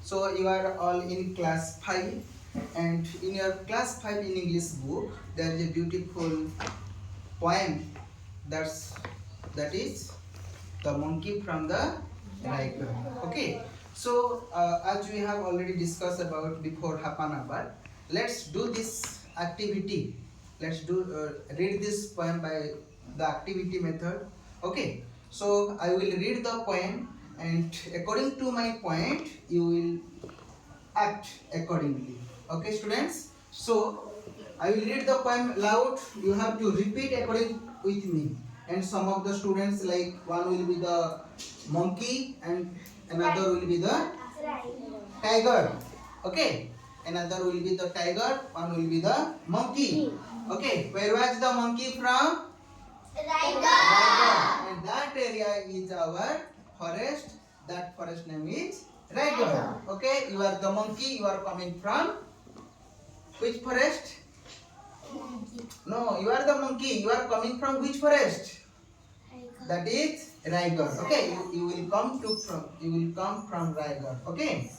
So you are all in class 5, and in your class 5 in English book there is a beautiful poem that is the monkey from the Riker. Okay, so as we have already discussed about before half an hour, let's do this activity. Let's do read this poem by the activity method. Okay, so I will read the poem, and according to my point you will act accordingly. Okay, students, so I will read the poem loud. You have to repeat according with me. And some of the students, like one will be the monkey and another will be the tiger. Okay, another will be the tiger, one will be the monkey. Okay, where was the monkey from? Tiger. And that area is our forest. That forest name is Tiger. Okay, you are the monkey. You are coming from which forest? No, you are the monkey. You are coming from which forest? That is Raigad. Okay, you will come from Raigad. Okay,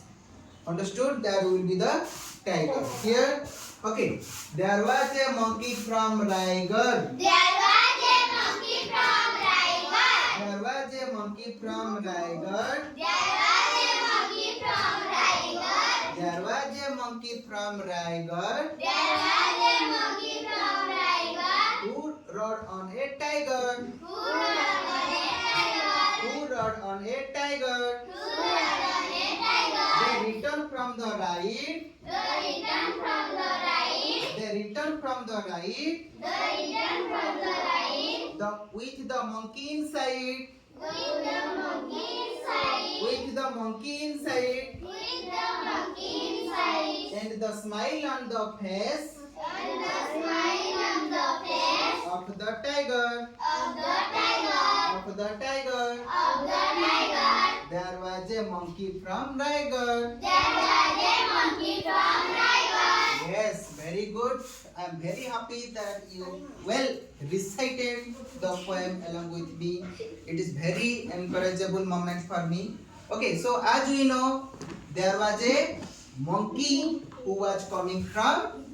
understood? That will be the tiger. Here, okay. There was a monkey from Raigad. There was a monkey from Raigad. There was a monkey from Raigad. There was a monkey from Raigad. Who rode on a tiger. Who rode on a tiger. They returned from the ride. They returned from the ride. With the monkey inside. With the monkey inside. And the smile on the face. Of the tiger. Of the tiger. There was a monkey from Raigad. Yes, very good. I am very happy that you well recited the poem along with me. It is very encourageable moment for me. Okay, so as we know, there was a monkey who was coming from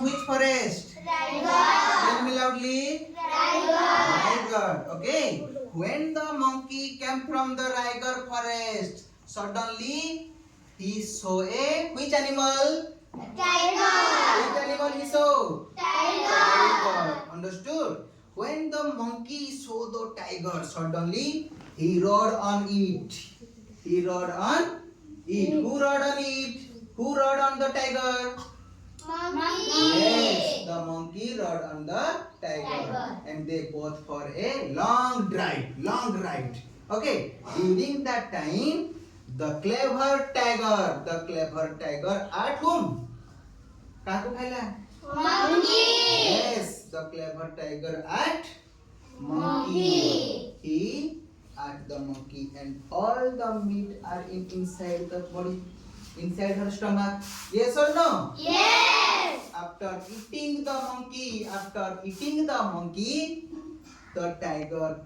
which forest? Tell me loudly. Raigad. Okay. When the monkey came from the Raigad forest, suddenly he saw which animal? Which animal he saw? Tiger. Understood? When the monkey saw the tiger, suddenly he rode on it. Who rode on it? Who rode on the tiger? Yes, the monkey rode on the tiger. And they both for a long ride. Okay, during that time, the clever tiger at whom? Kaku khaila? Yes, the clever tiger at monkey. He at the monkey, and all the meat are inside the body, inside her stomach. Yes or no? After eating the monkey, the tiger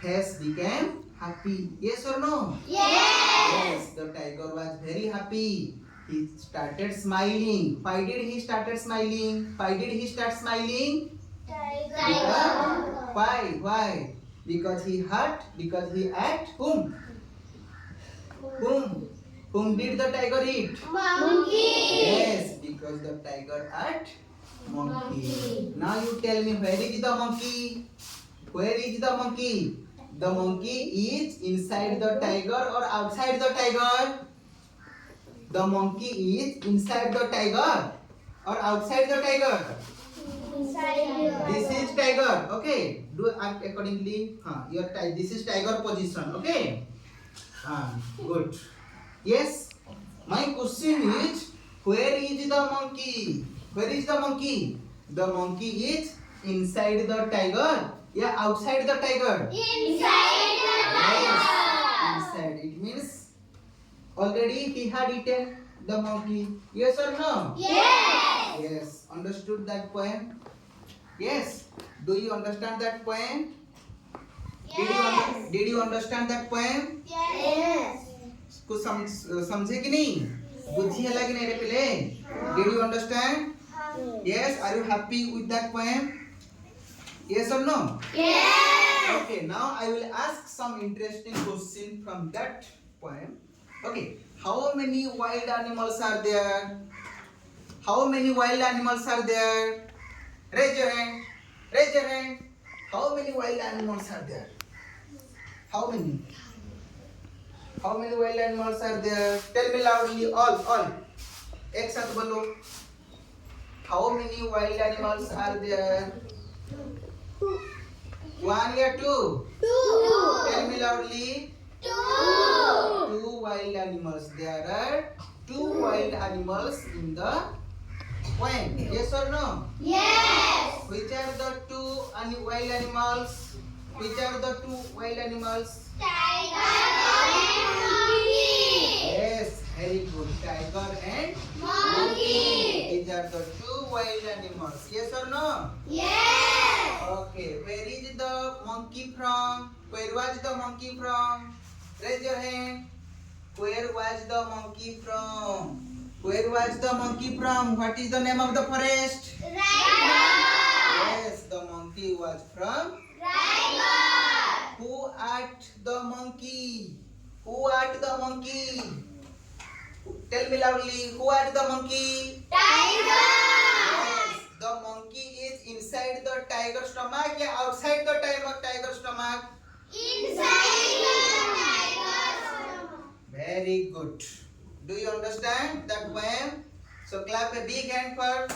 face became happy. Yes or no? Yes, the tiger was very happy. He started smiling. Why did he start smiling? Why? Because he ate whom? Whom did the tiger eat? Yes, because the tiger ate monkey. Now you tell me, where is the monkey? The monkey is inside the tiger or outside the tiger? The monkey is inside the tiger or outside the tiger? This is tiger. Okay, do act accordingly. This is tiger position. Okay. Good. Yes. My question is, where is the monkey? The monkey is inside the tiger. Yeah, outside the tiger. Inside. It means already he had eaten the monkey. Yes or no? Yes. Understood that poem? Yes. Do you understand that poem? Did you understand? Did you understand that poem? कुछ समझे कि नहीं? बुद्धि है लगी नहीं रे पिले? Did you understand? Yes. Are you happy with that poem? Yes or no? Okay. Now I will ask some interesting question from that poem. Okay. How many wild animals are there? How many wild animals are there? Raise your hand. Raise your hand. How many wild animals are there? How many? How many wild animals are there? Tell me loudly. All. एक साथ बोलो. How many wild animals are there? 1 or 2? 2. Tell me loudly. 2. 2 wild animals. There are 2 wild animals in the poem. Yes or no? Yes. Which are the 2 wild animals? Which are the 2 wild animals? Tiger and monkey. Yes, very good. Tiger and Monkey. These are the 2 wild animals. Yes or no? Yes. Okay. Where is the monkey from? Where was the monkey from? Raise your hand. Where was the monkey from? Where was the monkey from? What is the name of the forest? Tiger. Yes, the monkey was from. Tiger. Who ate the monkey? Who ate the monkey? Tell me loudly. Who ate the monkey? Tiger. Yes, the monkey is inside the tiger's stomach or outside the tiger's stomach? Inside the tiger. Very good. Do you understand that poem? So clap a big hand for.